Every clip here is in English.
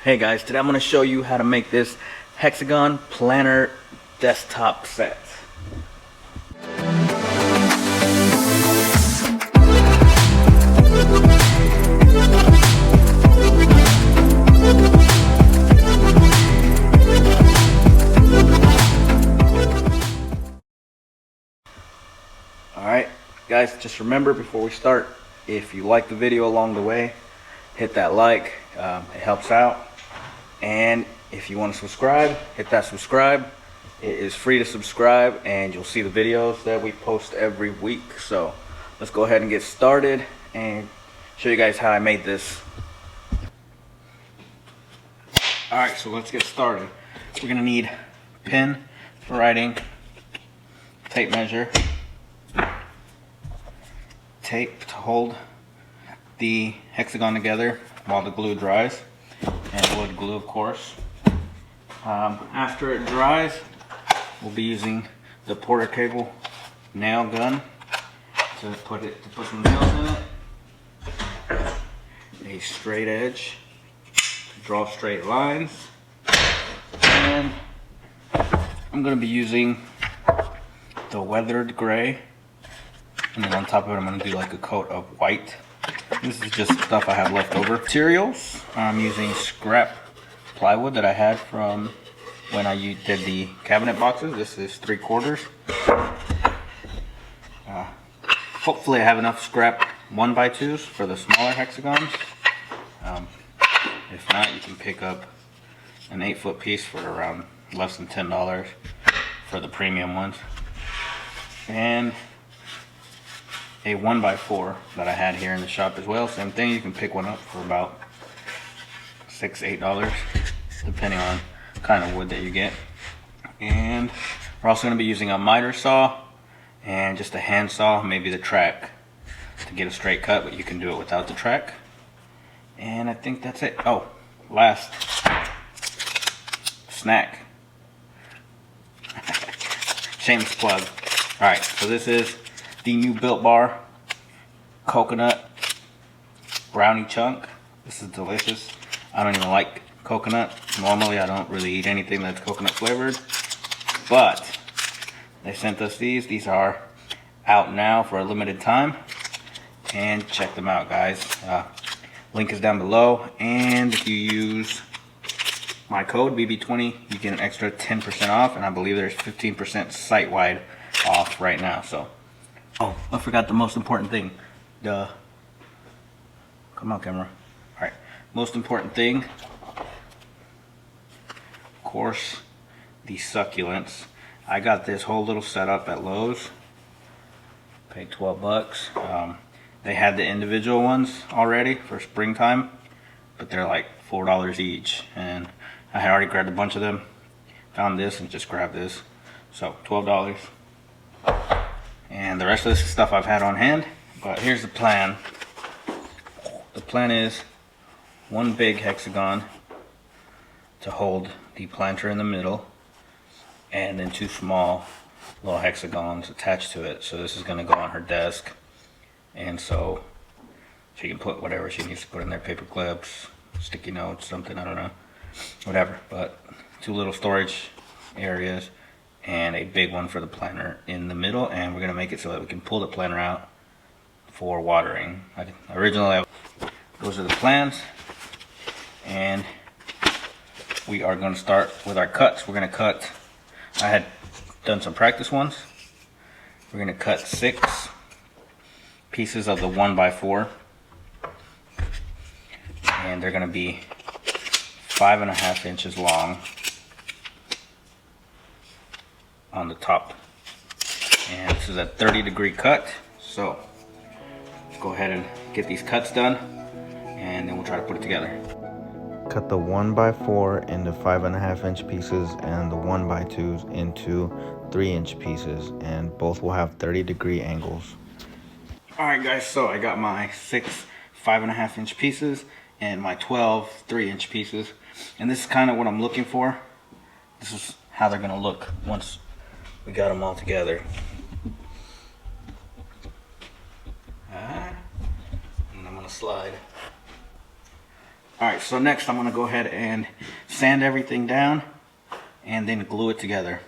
Hey guys, today I'm going to show you how to make this Hexagon planner desktop set. Alright guys, just remember before we start, if you like the video along the way, hit that like, it helps out. And if you want to subscribe, hit that subscribe. It is free to subscribe and you'll see the videos that we post every week. So let's go ahead and get started and show you guys how I made this. Alright, so let's get started. We're going to need a pen for writing, tape measure, tape to hold the hexagon together while the glue dries, and wood glue of course. After it dries, we'll be using the Porter cable nail gun to put some nails in it, a straight edge to draw straight lines, and I'm going to be using the weathered gray, and then on top of it I'm going to do like a coat of white. This is just stuff I have left over. Materials, I'm using scrap plywood that I had from when I did the cabinet boxes. This is 3/4. Hopefully I have enough scrap 1x2s for the smaller hexagons. If not, you can pick up an 8-foot piece for around less than $10 for the premium ones. And a 1x4 that I had here in the shop as well. Same thing, you can pick one up for about $6–8 depending on the kind of wood that you get. And we're also going to be using a Mitre Saw and just a hand saw, maybe the track, to get a straight cut, but you can do it without the track. And I think that's it. Oh, last snack. Shameless plug. Alright, so this is the new Built Bar coconut brownie chunk. This is delicious. I don't even like coconut. Normally I don't really eat anything that's coconut flavored, but they sent us these. These are out now for a limited time, and check them out guys. Link is down below, and if you use my code BB20 you get an extra 10% off, and I believe there's 15% site-wide off right now. So oh, I forgot the most important thing. Come on, camera. Alright, most important thing, of course, the succulents. I got this whole little setup at Lowe's. Paid 12 bucks. They had the individual ones already for springtime, but they're like $4 each. And I had already grabbed a bunch of them. Found this and just grabbed this. So $12. And the rest of this stuff I've had on hand. But here's the plan. The plan is one big hexagon to hold the planter in the middle, and then two small little hexagons attached to it. So this is going to go on her desk, and so she can put whatever she needs to put in there, paper clips, sticky notes, something, I don't know, whatever. But two little storage areas and a big one for the planter in the middle, and we're going to make it so that we can pull the planter out for watering. Originally, those are the plans, and we are going to start with our cuts. We're going to cut, I had done some practice ones. We're going to cut 6 pieces of the 1x4, and they're going to be 5.5 inches long on the top, and this is a 30-degree cut. So go ahead and get these cuts done, and then we'll try to put it together. Cut the 1x4 into 5.5-inch pieces and the 1x2s into 3-inch pieces, and both will have 30-degree angles. Alright guys, so I got my 6 5.5-inch pieces and my 12 3-inch pieces, and this is kind of what I'm looking for. This is how they're going to look once we got them all together. And I'm going to slide Alright, so next I'm going to go ahead and sand everything down and then glue it together.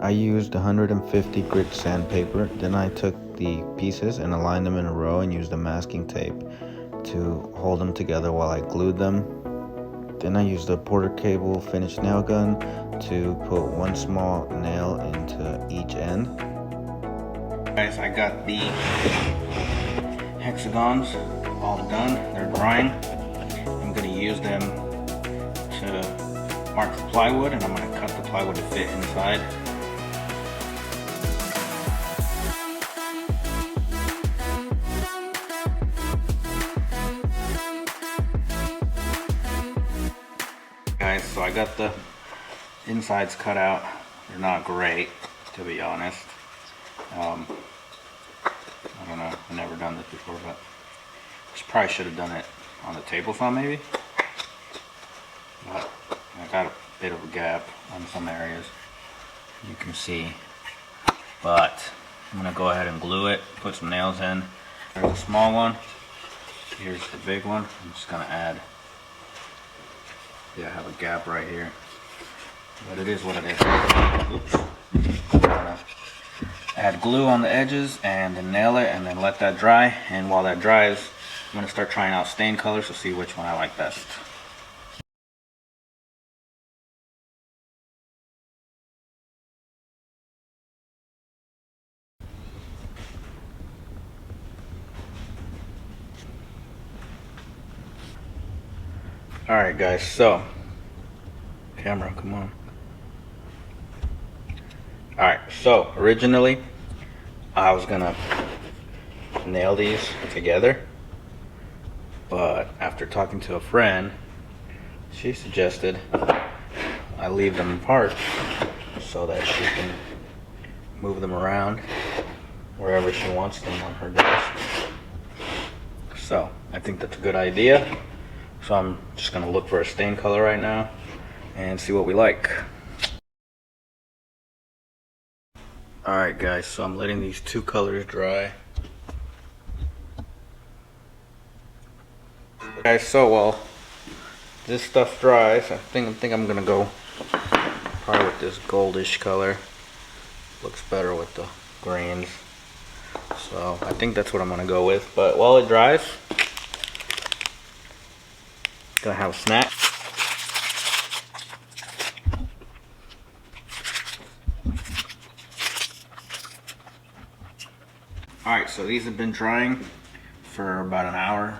I used 150 grit sandpaper, then I took the pieces and aligned them in a row and used a masking tape to hold them together while I glued them. Then I used a Porter cable finish nail gun to put one small nail into each end. Guys, I got the Hexagons all done. They're drying. I'm going to use them to mark the plywood, and I'm going to cut the plywood to fit inside. Guys, so I got the insides cut out. They're not great, to be honest. I don't know, I've never done this before, but I probably should have done it on the table saw maybe. But I got a bit of a gap on some areas, you can see. But I'm gonna go ahead and glue it, put some nails in. There's a small one, here's the big one. I'm just gonna add, yeah, I have a gap right here, but it is what it is. Oops. I'm gonna add glue on the edges and then nail it and then let that dry. And while that dries, I'm gonna start trying out stain colors to see which one I like best. Alright guys, so camera, come on. Alright, so originally I was gonna nail these together, but after talking to a friend, she suggested I leave them apart so that she can move them around wherever she wants them on her desk. So I think that's a good idea. So I'm just gonna look for a stain color right now and see what we like. Alright guys, so I'm letting these two colors dry. Guys, so while this stuff dries, I think I'm gonna go probably with this goldish color. Looks better with the greens. So I think that's what I'm gonna go with. But while it dries, gonna have a snack. Alright, so these have been drying for about an hour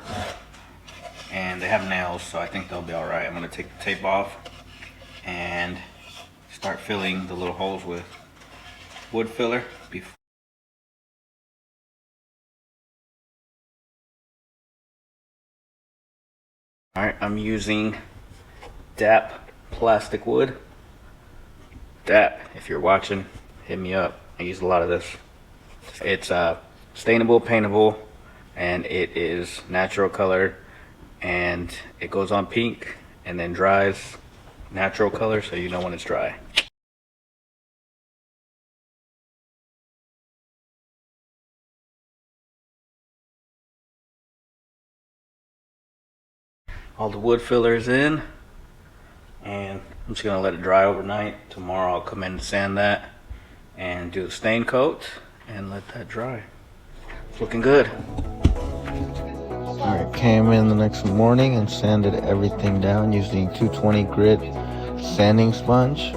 and they have nails, so I think they'll be alright. I'm gonna take the tape off and start filling the little holes with wood filler before. Alright, I'm using DAP plastic wood. DAP, if you're watching, hit me up. I use a lot of this. It's stainable, paintable, and it is natural color, and it goes on pink and then dries natural color, so you know when it's dry. All the wood filler is in, and I'm just gonna let it dry overnight. Tomorrow I'll come in and sand that and do the stain coat and let that dry. It's looking good. Alright, came in the next morning and sanded everything down using 220 grit sanding sponge.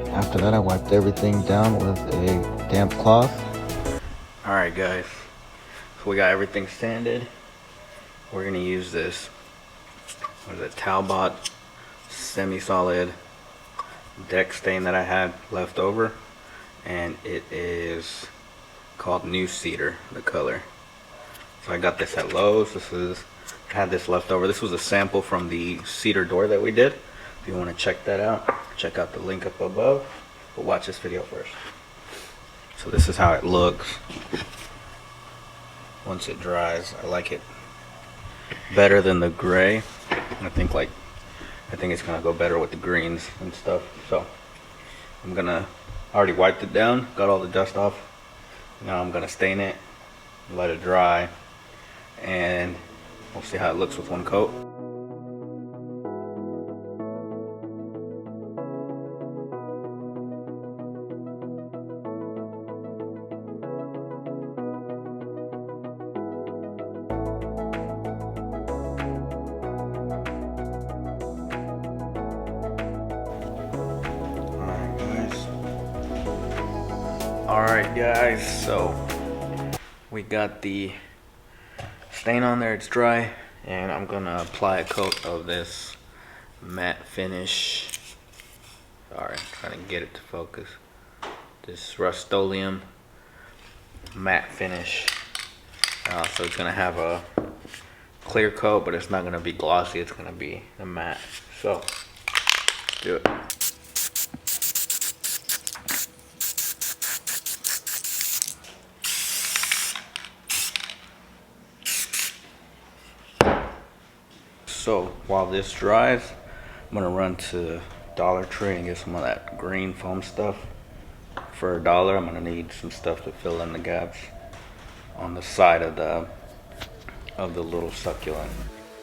After that I wiped everything down with a damp cloth. Alright guys, so we got everything sanded. We're gonna use this, what is it, Cabot semi-solid deck stain that I had left over, and it is called New Cedar, the color. So I got this at Lowe's. I had this left over. This was a sample from the cedar door that we did. If you want to check that out, check out the link up above, but watch this video first. So this is how it looks once it dries. I like it better than the gray. I think it's gonna go better with the greens and stuff. So I already wiped it down, got all the dust off. Now I'm gonna stain it, let it dry, and we'll see how it looks with one coat. Alright guys, so we got the stain on there, it's dry, and I'm gonna apply a coat of this matte finish. Sorry, I'm trying to get it to focus. This Rustoleum Matte Finish. So it's gonna have a clear coat, but it's not gonna be glossy, it's gonna be a matte. So, let's do it. So while this dries, I'm gonna run to Dollar Tree and get some of that green foam stuff. For $1, I'm gonna need some stuff to fill in the gaps on the side of the little succulent.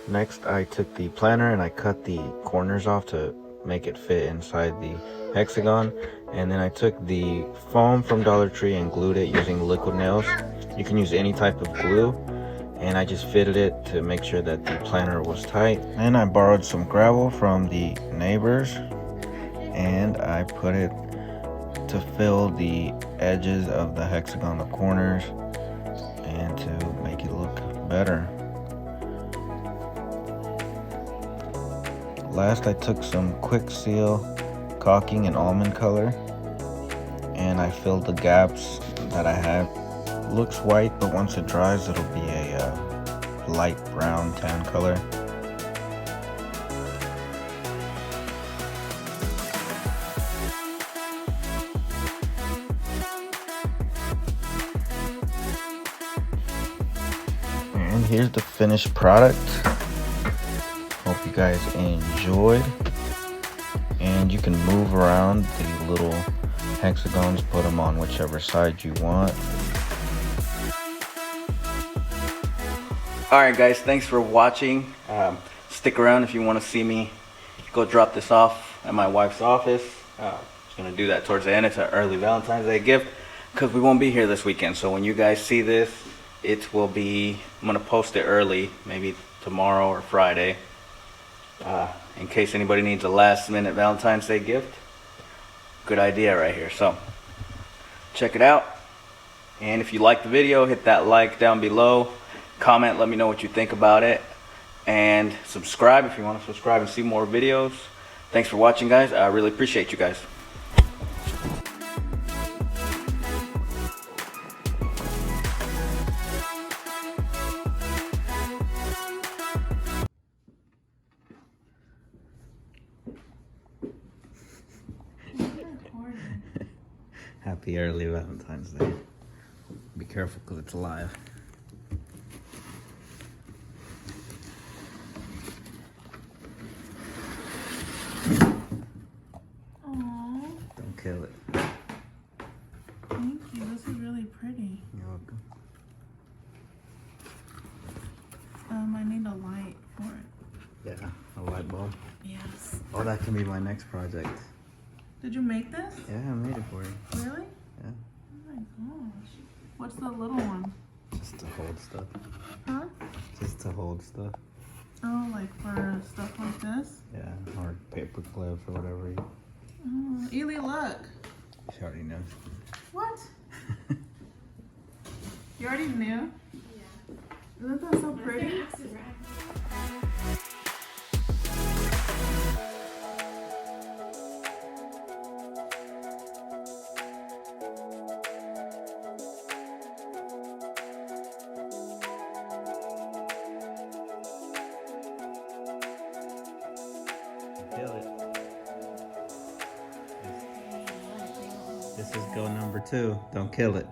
Next, I took the planter and I cut the corners off to make it fit inside the hexagon. And then I took the foam from Dollar Tree and glued it using liquid nails. You can use any type of glue. And I just fitted it to make sure that the planter was tight. Then I borrowed some gravel from the neighbors and I put it to fill the edges of the hexagon, the corners, and to make it look better. Last, I took some quick seal caulking in almond color and I filled the gaps that I had. Looks white, but once it dries it'll be a light brown tan color. And here's the finished product. Hope you guys enjoyed. And you can move around the little hexagons, put them on whichever side you want. Alright guys, thanks for watching. Stick around if you want to see me go drop this off at my wife's office. I'm going to do that towards the end. It's an early Valentine's Day gift because we won't be here this weekend. So when you guys see this, it will be, I'm going to post it early, maybe tomorrow or Friday. In case anybody needs a last minute Valentine's Day gift. Good idea right here. So check it out. And if you like the video, hit that like down below. Comment, let me know what you think about it, and subscribe if you want to subscribe and see more videos. Thanks for watching guys, I really appreciate you guys. Happy early Valentine's Day. Be careful because it's live. Kill it. Thank you. This is really pretty. You're welcome. I need a light for it. Yeah, a light bulb. Yes. Oh, that can be my next project. Did you make this? Yeah, I made it for you. Really? Yeah. Oh my gosh. What's the little one? Just to hold stuff. Huh? Just to hold stuff. Oh, like for stuff like this? Yeah, or paper clips or whatever. Oh, Ely, look. She already knows. What? You already knew? Yeah. Isn't that so pretty? Kill it. This is go number 2. Don't kill it.